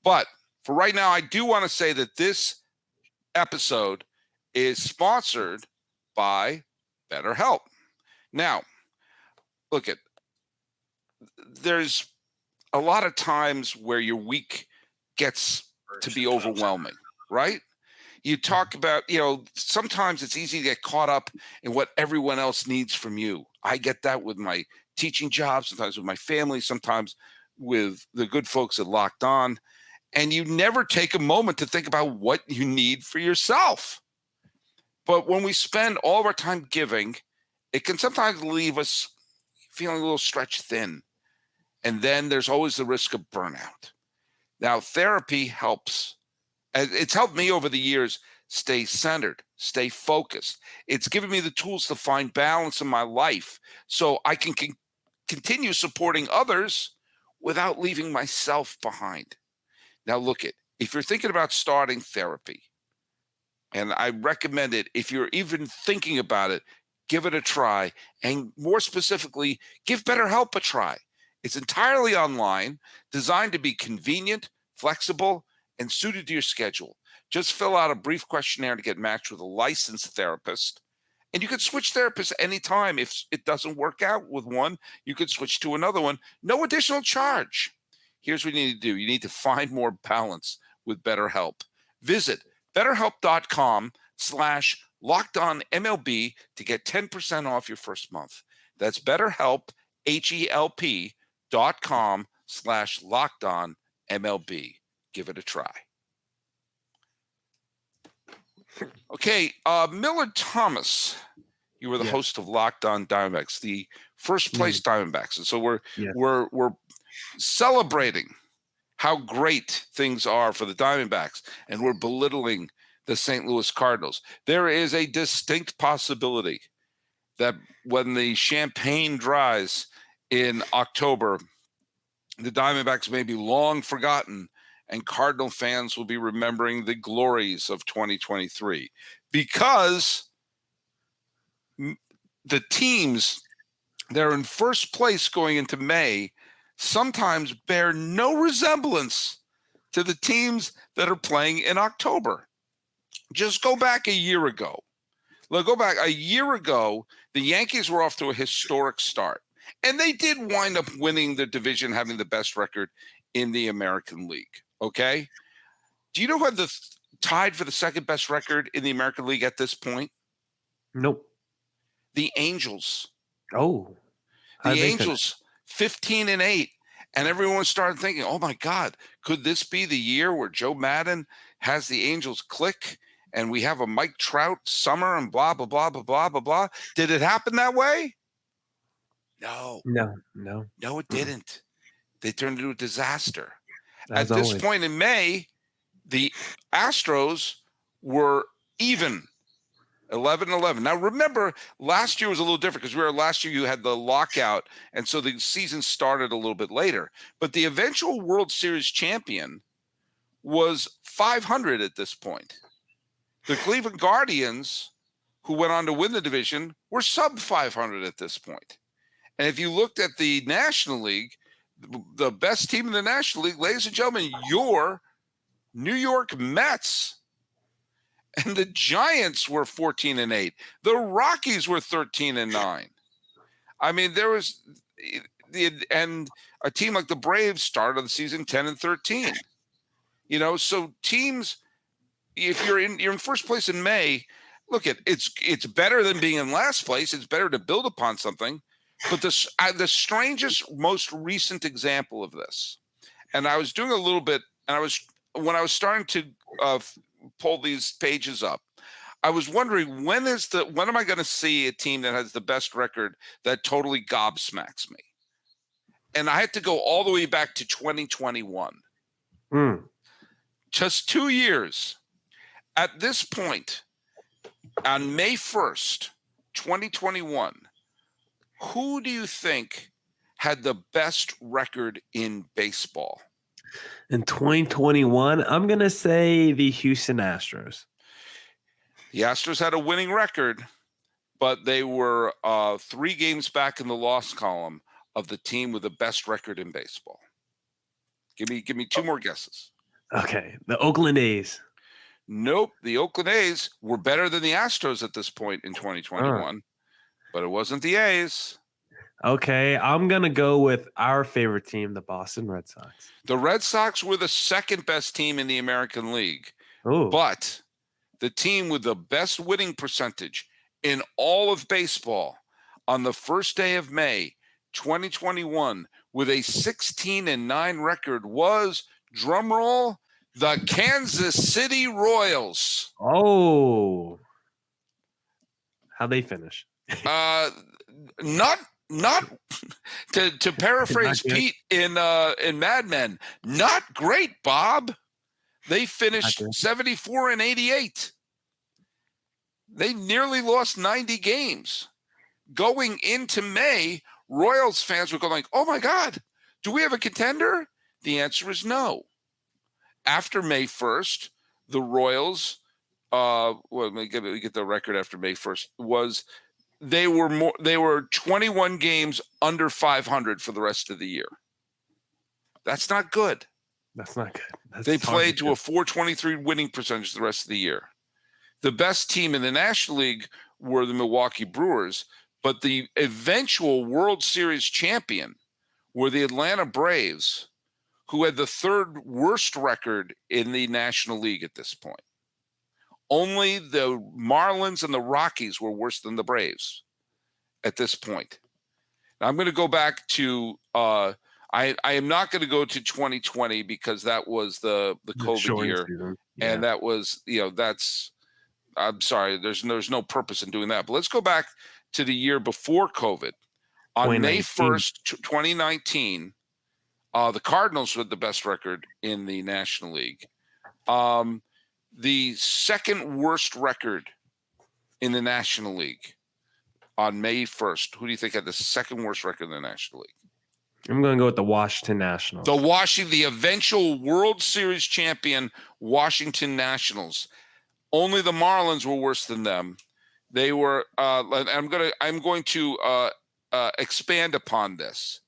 But for right now, I do want to say that this episode is sponsored by BetterHelp. Now, look at there's a lot of times where your week gets to be overwhelming, right? You talk about, sometimes it's easy to get caught up in what everyone else needs from you. I get that with my teaching job, sometimes with my family, sometimes with the good folks at Locked On. And you never take a moment to think about what you need for yourself. But when we spend all of our time giving, it can sometimes leave us feeling a little stretched thin. And then there's always the risk of burnout. Now, therapy helps. It's helped me over the years stay centered, stay focused. It's given me the tools to find balance in my life so I can continue supporting others without leaving myself behind. Now, if you're thinking about starting therapy, and I recommend it, if you're even thinking about it, give it a try. And more specifically, give BetterHelp a try. It's entirely online, designed to be convenient, flexible, and suited to your schedule. Just fill out a brief questionnaire to get matched with a licensed therapist. And you can switch therapists anytime. If it doesn't work out with one, you could switch to another one. No additional charge. Here's what you need to do. You need to find more balance with BetterHelp. Visit BetterHelp.com/LockedOnMLB to get 10% off your first month. That's BetterHelp, HELP.com/LockedOnMLB. Give it a try. Okay, Millard Thomas, you were the host of Locked On Diamondbacks, the first place Diamondbacks, and so we're celebrating how great things are for the Diamondbacks, and we're belittling the St. Louis Cardinals. There is a distinct possibility that when the champagne dries in October, the Diamondbacks may be long forgotten, and Cardinal fans will be remembering the glories of 2023 because the teams that are in first place going into May sometimes bear no resemblance to the teams that are playing in October. Just go back a year ago. A year ago, the Yankees were off to a historic start, and they did wind up winning the division, having the best record in the American League. Okay. Do you know who had tied for the second best record in the American League at this point? Nope. The Angels. Oh. The Angels, 15-8. And everyone started thinking, oh my God, could this be the year where Joe Madden has the Angels click and we have a Mike Trout summer and blah, blah, blah, blah, blah, blah, blah. Did it happen that way? No. No, it didn't. They turned into a disaster. At this point in May, the Astros were even 11-11. Now, remember, last year was a little different because last year you had the lockout, and so the season started a little bit later. But the eventual World Series champion was 500 at this point. The Cleveland Guardians, who went on to win the division, were sub 500 at this point. And if you looked at the National League, the best team in the National League, ladies and gentlemen, your New York Mets. And the Giants were 14-8. The Rockies were 13-9. I mean, there was and a team like the Braves started the season 10-13. So teams, if you're in first place in May, it's better than being in last place. It's better to build upon something. But the strangest, most recent example of this, and I was doing a little bit, and when I was starting to pull these pages up, I was wondering when am I going to see a team that has the best record that totally gobsmacks me? And I had to go all the way back to 2021. Just 2 years. At this point, on May 1st, 2021, who do you think had the best record in baseball? In 2021, I'm going to say the Houston Astros. The Astros had a winning record, but they were 3 games back in the loss column of the team with the best record in baseball. Give me 2 more guesses. Okay, the Oakland A's. Nope. The Oakland A's were better than the Astros at this point in 2021, but it wasn't the A's. Okay, I'm going to go with our favorite team, the Boston Red Sox. The Red Sox were the second best team in the American League, but the team with the best winning percentage in all of baseball on the first day of May 2021 with a 16-9 record was, drumroll, the Kansas City Royals. Oh, how'd they finish? Not to paraphrase Pete in Mad Men, not great, Bob. They finished 74-88. They nearly lost 90 games. Going into May, Royals fans were going, "Oh my God, do we have a contender?" The answer is no. After May 1st, the Royals, let me get the record after May 1st, was they were 21 games under 500 for the rest of the year. That's not good. That's not good. They played to a .423 winning percentage the rest of the year. The best team in the National League were the Milwaukee Brewers, but the eventual World Series champion were the Atlanta Braves, who had the third worst record in the National League at this point. Only the Marlins and the Rockies were worse than the Braves at this point. Now, I'm going to go back to I am not going to go to 2020 because that was the COVID year. Yeah. And that was, I'm sorry, there's no purpose in doing that. But let's go back to the year before COVID. On May 1st, 2019, the Cardinals had the best record in the National League. The second worst record in the National League on May 1st. Who do you think had the second worst record in the National League? I'm going to go with the Washington Nationals. The eventual World Series champion Washington Nationals. Only the Marlins were worse than them. They were. I'm going to expand upon this.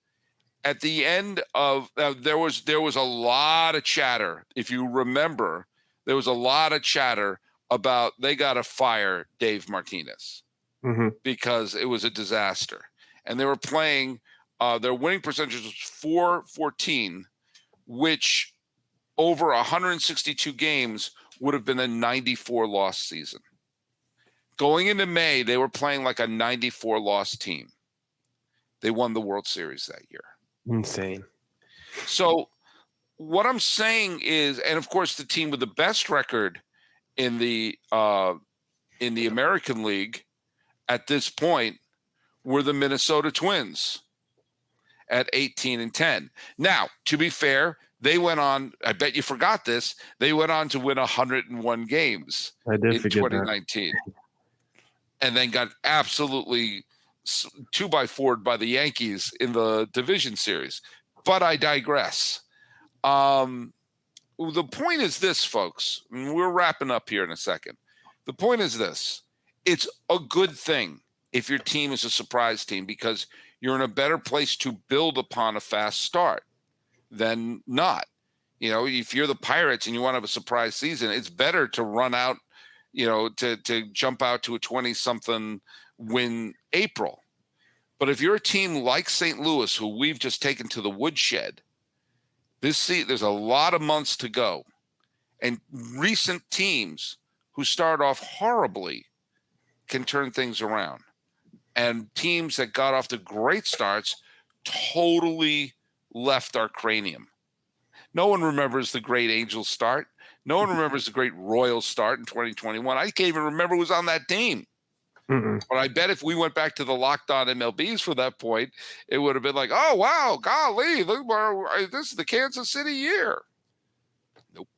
At the end of there was a lot of chatter. If you remember, there was a lot of chatter about they got to fire Dave Martinez because it was a disaster, and they were playing. Their winning percentage was .414, which over 162 games would have been a 94 loss season. Going into May, they were playing like a 94 loss team. They won the World Series that year. Insane. So what I'm saying is, and of course, the team with the best record in the American League at this point were the Minnesota Twins at 18-10. Now, to be fair, they went on, I bet you forgot this, they went on to win 101 games in 2019. And then got absolutely 2x4'd by the Yankees in the division series. But I digress. The point is this, folks, and we're wrapping up here in a second. The point is this. It's a good thing if your team is a surprise team because you're in a better place to build upon a fast start than not. If you're the Pirates and you want to have a surprise season, it's better to run out, to jump out to a 20-something win April. But if you're a team like St. Louis, who we've just taken to the woodshed, there's a lot of months to go. And recent teams who start off horribly can turn things around. And teams that got off to great starts totally left our cranium. No one remembers the great Angels start. No one remembers the great Royals start in 2021. I can't even remember who was on that team. But I bet if we went back to the locked on MLBs for that point, it would have been like, oh, wow, golly, this is the Kansas City year. Nope.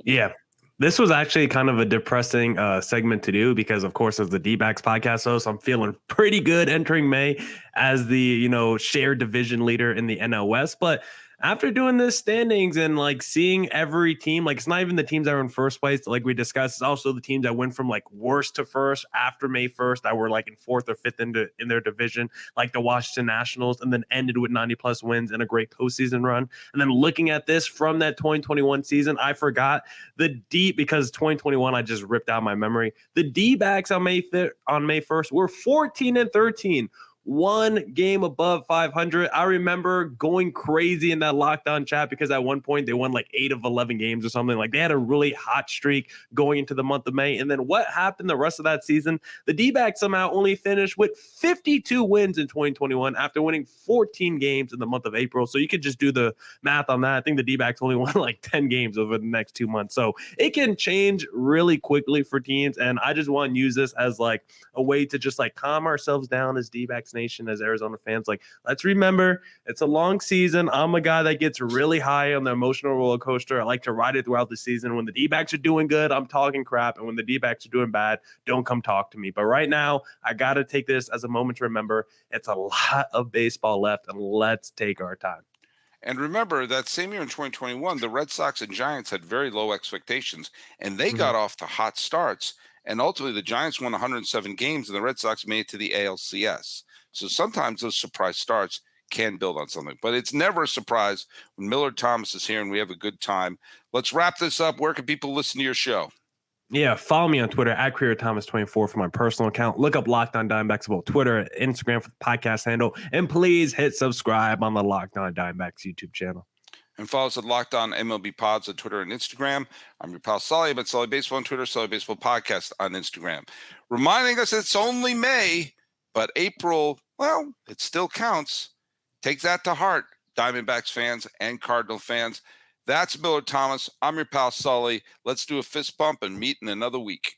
Yeah. This was actually kind of a depressing segment to do because, of course, as the D-backs podcast host, I'm feeling pretty good entering May as the, shared division leader in the NL West. But after doing this standings and like seeing every team, like it's not even the teams that were in first place, like we discussed, it's also the teams that went from like worst to first after May 1st that were like in fourth or fifth in their division, like the Washington Nationals, and then ended with 90 plus wins and a great postseason run. And then looking at this from that 2021 season, I forgot because 2021 I just ripped out my memory. The D-backs on May 1st were 14-13. One game above 500. I remember going crazy in that lockdown chat because at one point they won like 8 of 11 games or something. Like they had a really hot streak going into the month of May. And then what happened the rest of that season? The D-backs somehow only finished with 52 wins in 2021 after winning 14 games in the month of April. So you could just do the math on that. I think the D-backs only won like 10 games over the next 2 months. So it can change really quickly for teams. And I just want to use this as like a way to just like calm ourselves down as D-backs nation, as Arizona fans. Like, let's remember it's a long season. I'm a guy that gets really high on the emotional roller coaster. I like to ride it throughout the season. When the D-backs are doing good, I'm talking crap, and when the D-backs are doing bad, don't come talk to me. But right now, I got to take this as a moment to remember it's a lot of baseball left, and let's take our time. And remember that same year in 2021, the Red Sox and Giants had very low expectations, and they got off to hot starts. And ultimately, the Giants won 107 games, and the Red Sox made it to the ALCS. So sometimes those surprise starts can build on something, but it's never a surprise when Millard Thomas is here and we have a good time. Let's wrap this up. Where can people listen to your show? Yeah, follow me on Twitter at CareerThomas24 for my personal account. Look up Locked On Diamondbacks about Twitter, Instagram for the podcast handle, and please hit subscribe on the Locked On Diamondbacks YouTube channel. And follow us at Locked On MLB Pods on Twitter and Instagram. I'm your pal Sully, but Sully Baseball on Twitter, Sully Baseball Podcast on Instagram. Reminding us it's only May, but April, well, it still counts. Take that to heart, Diamondbacks fans and Cardinal fans. That's Millard Thomas. I'm your pal Sully. Let's do a fist bump and meet in another week.